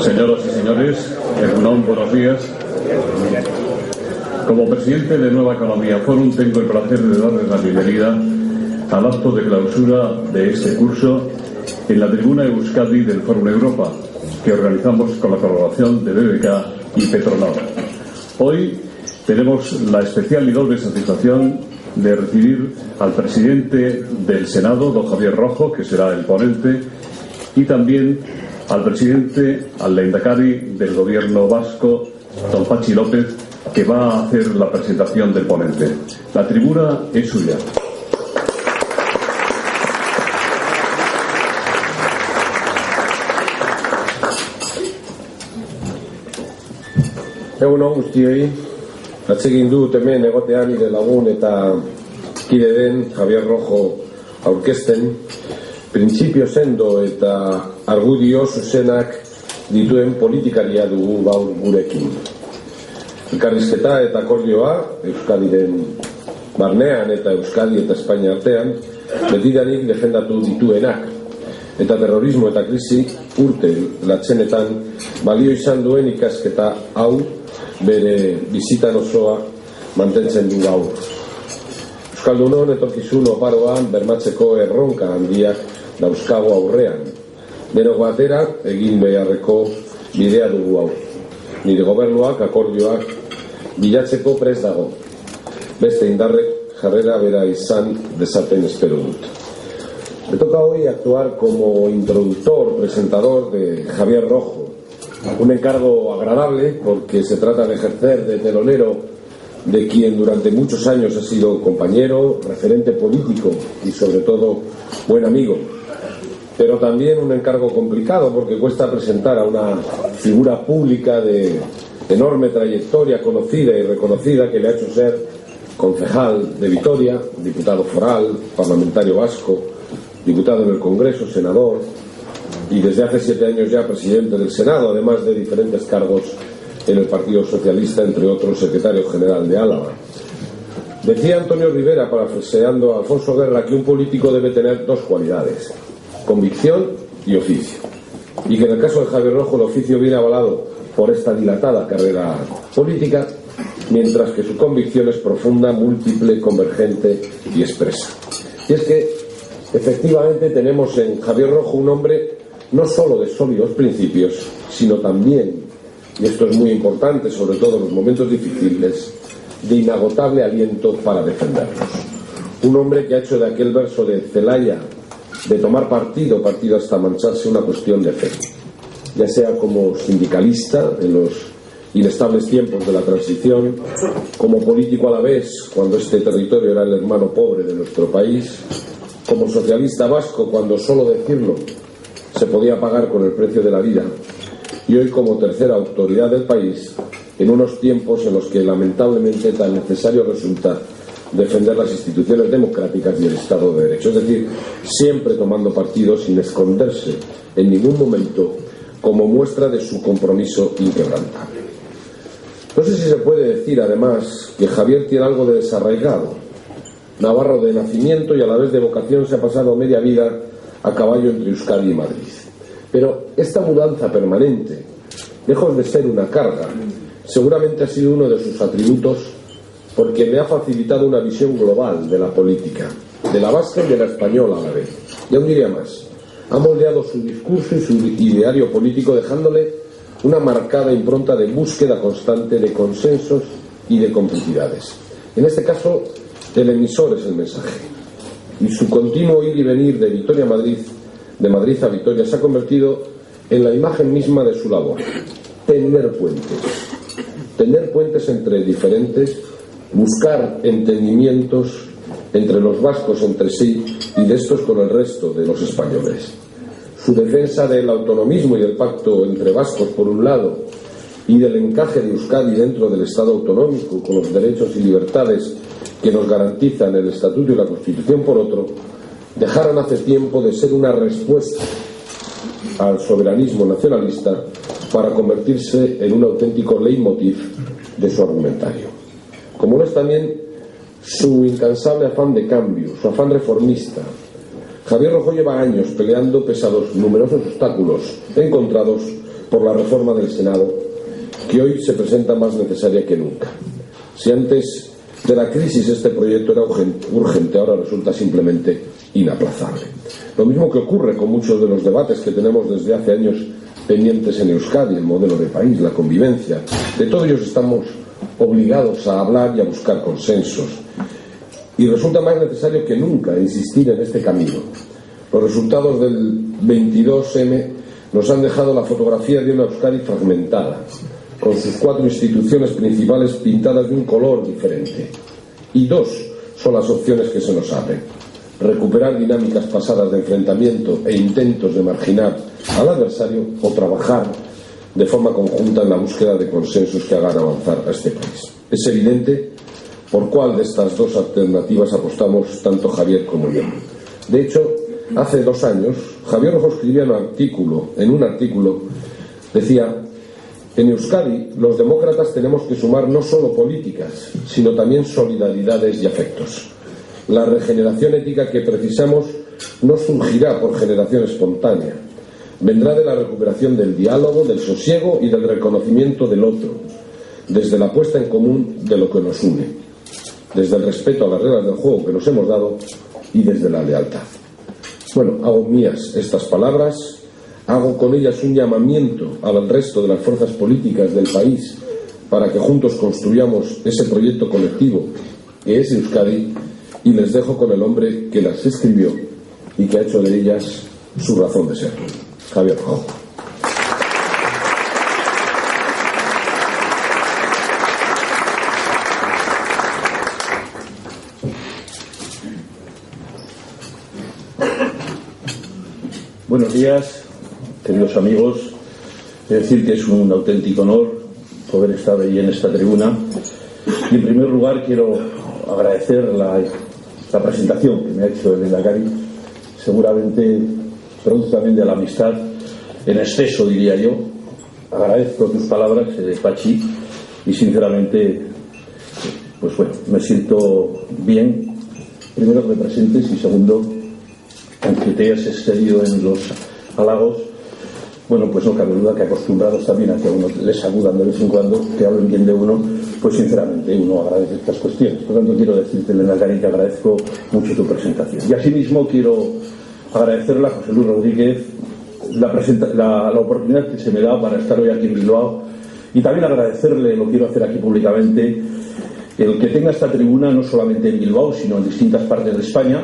Señoras y señores, buenos días. Como presidente de Nueva Economía Forum tengo el placer de darles la bienvenida al acto de clausura de este curso en la tribuna Euskadi del Fórum Europa, que organizamos con la colaboración de BBK y Petronor. Hoy tenemos la especial y doble satisfacción de recibir al presidente del Senado, don Javier Rojo, que será el ponente, y también al presidente, al lehendakari del gobierno vasco, don Patxi López, que va a hacer la presentación del ponente. La tribuna es suya. Egun on guztioi, atsegin dut hemen egotean nire lagun eta kide den Javier Rojo aurkezten, printzipio sendo eta argudio zuzenak dituen politikaria dugu gaur gurekin. Elkarrizketa eta akordioa Euskadiren barnean eta Euskadi eta Espainia artean betidanik defendatu dituenak, eta terrorismo eta krisi urte latzenetan balio izan duen ikasketa hau bere bizitan osoa mantentzen du gaur. Euskaldunon etorkizun oparoan bermatzeko erronka handiak dauzkago aurrean. Denok batera egin beharreko bidea dugu hau. Nire gobernuak akordioak bilatzeko prest dago. Beste indarrek jarrera bera izan dezaten espero dut. Me toca hoy actuar como introductor, presentador de Javier Rojo. Un encargo agradable porque se trata de ejercer de telonero de quien durante muchos años ha sido compañero, referente político y sobre todo buen amigo. Pero también un encargo complicado porque cuesta presentar a una figura pública de enorme trayectoria conocida y reconocida que le ha hecho ser concejal de Vitoria, diputado foral, parlamentario vasco, diputado en el Congreso, senador y desde hace 7 años ya presidente del Senado, además de diferentes cargos en el Partido Socialista, entre otros secretario general de Álava. Decía Antonio Rivera, parafraseando a Alfonso Guerra, que un político debe tener dos cualidades: convicción y oficio. Y que en el caso de Javier Rojo el oficio viene avalado por esta dilatada carrera política, mientras que su convicción es profunda, múltiple, convergente y expresa. Y es que efectivamente tenemos en Javier Rojo un hombre no solo de sólidos principios, sino también, y esto es muy importante, sobre todo en los momentos difíciles, de inagotable aliento para defenderlos. Un hombre que ha hecho de aquel verso de Celaya, de tomar partido hasta mancharse, una cuestión de fe, ya sea como sindicalista en los inestables tiempos de la transición, como político a la vez cuando este territorio era el hermano pobre de nuestro país, como socialista vasco cuando solo decirlo se podía pagar con el precio de la vida, y hoy como tercera autoridad del país en unos tiempos en los que lamentablemente tan necesario resulta defender las instituciones democráticas y el Estado de Derecho, es decir, siempre tomando partido sin esconderse en ningún momento, como muestra de su compromiso inquebrantable. No sé si se puede decir además que Javier tiene algo de desarraigado. Navarro de nacimiento y a la vez de vocación, se ha pasado media vida a caballo entre Euskadi y Madrid. Pero esta mudanza permanente, lejos de ser una carga, seguramente ha sido uno de sus atributos, porque me ha facilitado una visión global de la política, de la vasca y de la española a la vez. Y aún diría más, ha moldeado su discurso y su ideario político, dejándole una marcada impronta de búsqueda constante de consensos y de complicidades. En este caso, el emisor es el mensaje, y su continuo ir y venir de Vitoria a Madrid, de Madrid a Vitoria, se ha convertido en la imagen misma de su labor: tender puentes entre diferentes, buscar entendimientos entre los vascos entre sí y de estos con el resto de los españoles. Su defensa del autonomismo y del pacto entre vascos por un lado, y del encaje de Euskadi dentro del Estado autonómico con los derechos y libertades que nos garantizan el Estatuto y la Constitución por otro, dejaron hace tiempo de ser una respuesta al soberanismo nacionalista para convertirse en un auténtico leitmotiv de su argumentario. Como lo es también su incansable afán de cambio, su afán reformista. Javier Rojo lleva años peleando pese a los numerosos obstáculos encontrados por la reforma del Senado, que hoy se presenta más necesaria que nunca. Si antes de la crisis este proyecto era urgente, ahora resulta simplemente inaplazable. Lo mismo que ocurre con muchos de los debates que tenemos desde hace años pendientes en Euskadi, el modelo de país, la convivencia. De todos ellos estamos obligados a hablar y a buscar consensos. Y resulta más necesario que nunca insistir en este camino. Los resultados del 22M nos han dejado la fotografía de una Euskadi fragmentada, con sus 4 instituciones principales pintadas de un color diferente. Y 2 son las opciones que se nos abren: recuperar dinámicas pasadas de enfrentamiento e intentos de marginar al adversario, o trabajar de forma conjunta en la búsqueda de consensos que hagan avanzar a este país. Es evidente por cuál de estas 2 alternativas apostamos tanto Javier como yo. De hecho, hace 2 años, Javier Rojo escribía en un artículo, decía: en Euskadi, los demócratas tenemos que sumar no solo políticas, sino también solidaridades y afectos. La regeneración ética que precisamos no surgirá por generación espontánea. Vendrá de la recuperación del diálogo, del sosiego y del reconocimiento del otro, desde la puesta en común de lo que nos une, desde el respeto a las reglas del juego que nos hemos dado y desde la lealtad. Bueno, hago mías estas palabras, hago con ellas un llamamiento al resto de las fuerzas políticas del país para que juntos construyamos ese proyecto colectivo que es Euskadi, y les dejo con el hombre que las escribió y que ha hecho de ellas su razón de ser, Javier Rojo. Buenos días, queridos amigos. Es decir que es un auténtico honor poder estar ahí en esta tribuna. Y en primer lugar quiero agradecer la presentación que me ha hecho el Lehendakari. Seguramente producto también de la amistad en exceso, diría yo. Agradezco tus palabras, Pachi, y sinceramente, pues bueno, me siento bien, primero que me presentes, y segundo, aunque te hayas excedido en los halagos, bueno, pues no cabe duda que acostumbrados también a que a uno les saludan de vez en cuando, que hablen bien de uno, pues sinceramente uno agradece estas cuestiones. Por tanto, quiero decirte, Lehendakari, que agradezco mucho tu presentación. Y asimismo quiero agradecerle a José Luis Rodríguez la oportunidad que se me da para estar hoy aquí en Bilbao, y también agradecerle, lo quiero hacer aquí públicamente, el que tenga esta tribuna no solamente en Bilbao, sino en distintas partes de España,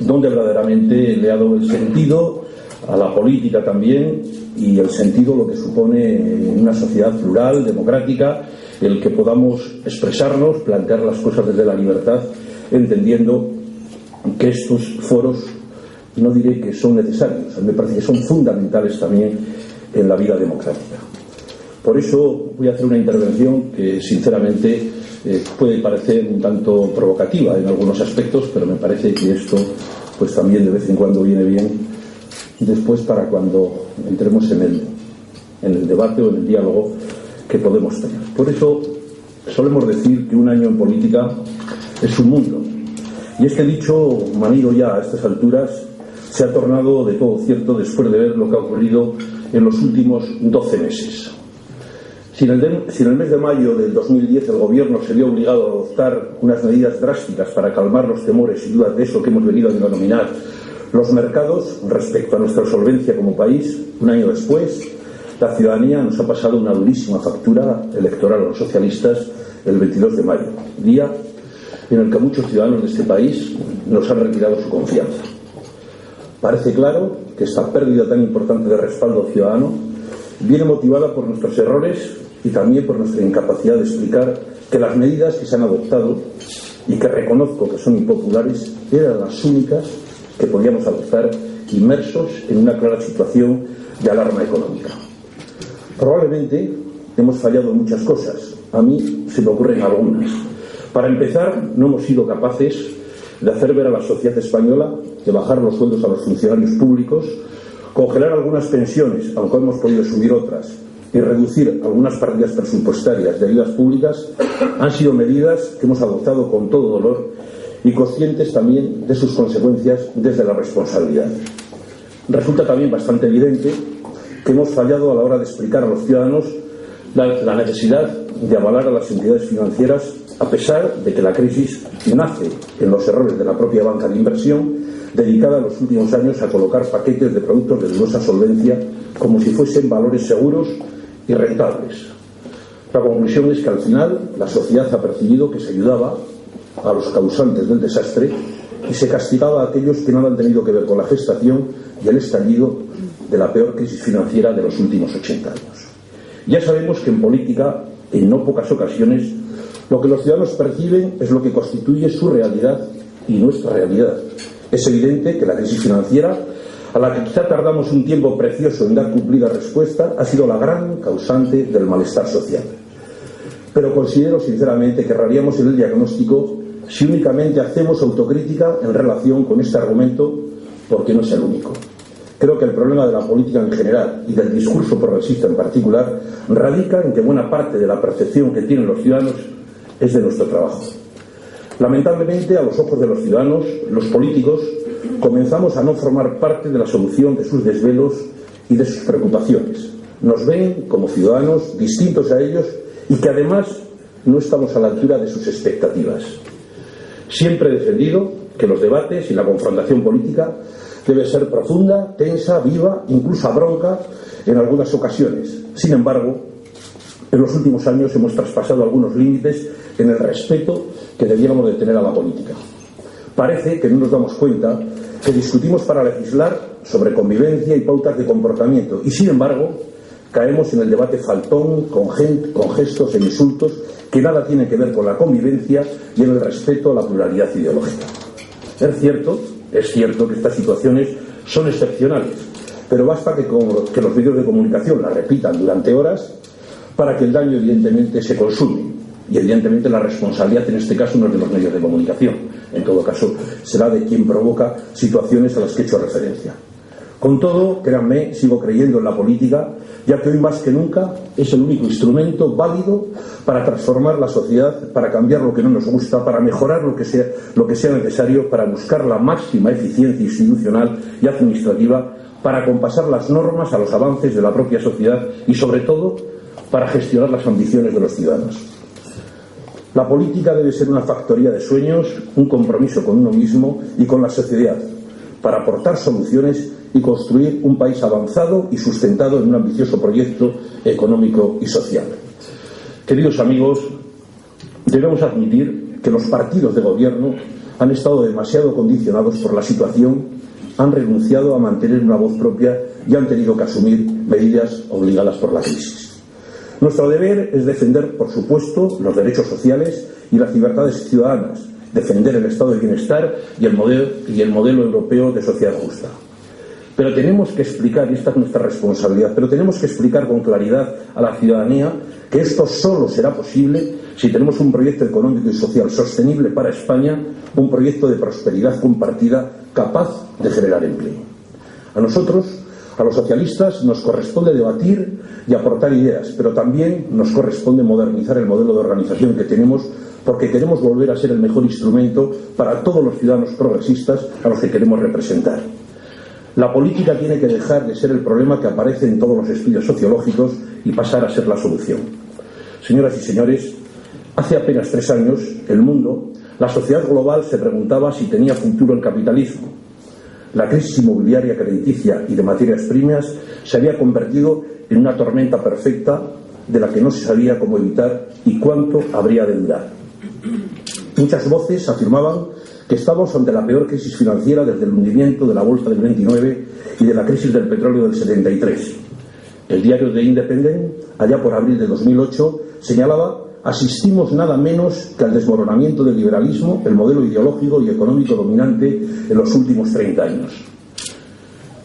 donde verdaderamente le ha dado el sentido a la política también, y el sentido lo que supone en una sociedad plural, democrática, el que podamos expresarnos, plantear las cosas desde la libertad, entendiendo que estos foros, no diré que son necesarios, me parece que son fundamentales también en la vida democrática. Por eso voy a hacer una intervención que sinceramente puede parecer un tanto provocativa en algunos aspectos, pero me parece que esto pues también de vez en cuando viene bien después para cuando entremos en el debate o en el diálogo que podemos tener. Por eso solemos decir que un año en política es un mundo, y este dicho manido ya a estas alturas se ha tornado de todo cierto después de ver lo que ha ocurrido en los últimos 12 meses. Si en el mes de mayo del 2010 el Gobierno se vio obligado a adoptar unas medidas drásticas para calmar los temores y dudas de eso que hemos venido a denominar los mercados respecto a nuestra solvencia como país, un año después la ciudadanía nos ha pasado una durísima factura electoral a los socialistas el 22 de mayo, día en el que muchos ciudadanos de este país nos han retirado su confianza. Parece claro que esta pérdida tan importante de respaldo ciudadano viene motivada por nuestros errores y también por nuestra incapacidad de explicar que las medidas que se han adoptado, y que reconozco que son impopulares, eran las únicas que podíamos adoptar inmersos en una clara situación de alarma económica. Probablemente hemos fallado en muchas cosas. A mí se me ocurren algunas. Para empezar, no hemos sido capaces de hacer ver a la sociedad española que bajar los sueldos a los funcionarios públicos, congelar algunas pensiones, aunque hemos podido subir otras, y reducir algunas partidas presupuestarias de ayudas públicas, han sido medidas que hemos adoptado con todo dolor y conscientes también de sus consecuencias desde la responsabilidad. Resulta también bastante evidente que hemos fallado a la hora de explicar a los ciudadanos la necesidad de avalar a las entidades financieras, a pesar de que la crisis nace en los errores de la propia banca de inversión, dedicada en los últimos años a colocar paquetes de productos de dudosa solvencia como si fuesen valores seguros y rentables. La conclusión es que al final la sociedad ha percibido que se ayudaba a los causantes del desastre y se castigaba a aquellos que no han tenido que ver con la gestación y el estallido de la peor crisis financiera de los últimos 80 años. Ya sabemos que en política, en no pocas ocasiones, lo que los ciudadanos perciben es lo que constituye su realidad y nuestra realidad. Es evidente que la crisis financiera, a la que quizá tardamos un tiempo precioso en dar cumplida respuesta, ha sido la gran causante del malestar social. Pero considero sinceramente que erraríamos en el diagnóstico si únicamente hacemos autocrítica en relación con este argumento, porque no es el único. Creo que el problema de la política en general y del discurso progresista en particular radica en que buena parte de la percepción que tienen los ciudadanos es de nuestro trabajo. Lamentablemente, a los ojos de los ciudadanos, los políticos comenzamos a no formar parte de la solución de sus desvelos y de sus preocupaciones. Nos ven como ciudadanos distintos a ellos y que además no estamos a la altura de sus expectativas. Siempre he defendido que los debates y la confrontación política debe ser profunda, tensa, viva, incluso a bronca en algunas ocasiones. Sin embargo, en los últimos años hemos traspasado algunos límites en el respeto que debíamos de tener a la política. Parece que no nos damos cuenta que discutimos para legislar sobre convivencia y pautas de comportamiento y, sin embargo, caemos en el debate faltón con gestos e insultos que nada tienen que ver con la convivencia y en el respeto a la pluralidad ideológica. Es cierto que estas situaciones son excepcionales, pero basta que los medios de comunicación las repitan durante horas para que el daño evidentemente se consume. Y evidentemente la responsabilidad en este caso no es de los medios de comunicación. En todo caso, será de quien provoca situaciones a las que he hecho referencia. Con todo, créanme, sigo creyendo en la política, ya que hoy más que nunca es el único instrumento válido para transformar la sociedad, para cambiar lo que no nos gusta, para mejorar lo que sea necesario, para buscar la máxima eficiencia institucional y administrativa, para acompasar las normas a los avances de la propia sociedad y, sobre todo, para gestionar las ambiciones de los ciudadanos. La política debe ser una factoría de sueños, un compromiso con uno mismo y con la sociedad, para aportar soluciones y construir un país avanzado y sustentado en un ambicioso proyecto económico y social. Queridos amigos, debemos admitir que los partidos de gobierno han estado demasiado condicionados por la situación, han renunciado a mantener una voz propia y han tenido que asumir medidas obligadas por la crisis. Nuestro deber es defender, por supuesto, los derechos sociales y las libertades ciudadanas, defender el estado de bienestar y el modelo europeo de sociedad justa. Pero tenemos que explicar, y esta es nuestra responsabilidad, pero tenemos que explicar con claridad a la ciudadanía que esto solo será posible si tenemos un proyecto económico y social sostenible para España, un proyecto de prosperidad compartida capaz de generar empleo. A nosotros, a los socialistas, nos corresponde debatir y aportar ideas, pero también nos corresponde modernizar el modelo de organización que tenemos, porque queremos volver a ser el mejor instrumento para todos los ciudadanos progresistas a los que queremos representar. La política tiene que dejar de ser el problema que aparece en todos los estudios sociológicos y pasar a ser la solución. Señoras y señores, hace apenas 3 años, el mundo, la sociedad global, se preguntaba si tenía futuro el capitalismo. La crisis inmobiliaria, crediticia y de materias primas se había convertido en una tormenta perfecta de la que no se sabía cómo evitar y cuánto habría de durar. Muchas voces afirmaban que estamos ante la peor crisis financiera desde el hundimiento de la bolsa del 29 y de la crisis del petróleo del 73. El diario The Independent, allá por abril de 2008, señalaba: asistimos nada menos que al desmoronamiento del liberalismo, el modelo ideológico y económico dominante en los últimos 30 años.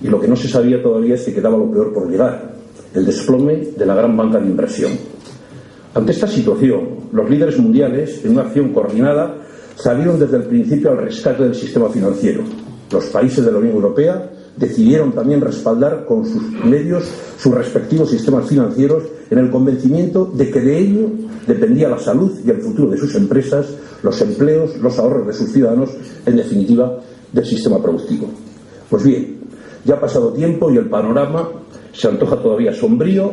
Y lo que no se sabía todavía es que quedaba lo peor por llegar: el desplome de la gran banca de inversión. Ante esta situación, los líderes mundiales, en una acción coordinada, salieron desde el principio al rescate del sistema financiero. Los países de la Unión Europea decidieron también respaldar con sus medios sus respectivos sistemas financieros, en el convencimiento de que de ello dependía la salud y el futuro de sus empresas, los empleos, los ahorros de sus ciudadanos, en definitiva, del sistema productivo. Pues bien, ya ha pasado tiempo y el panorama se antoja todavía sombrío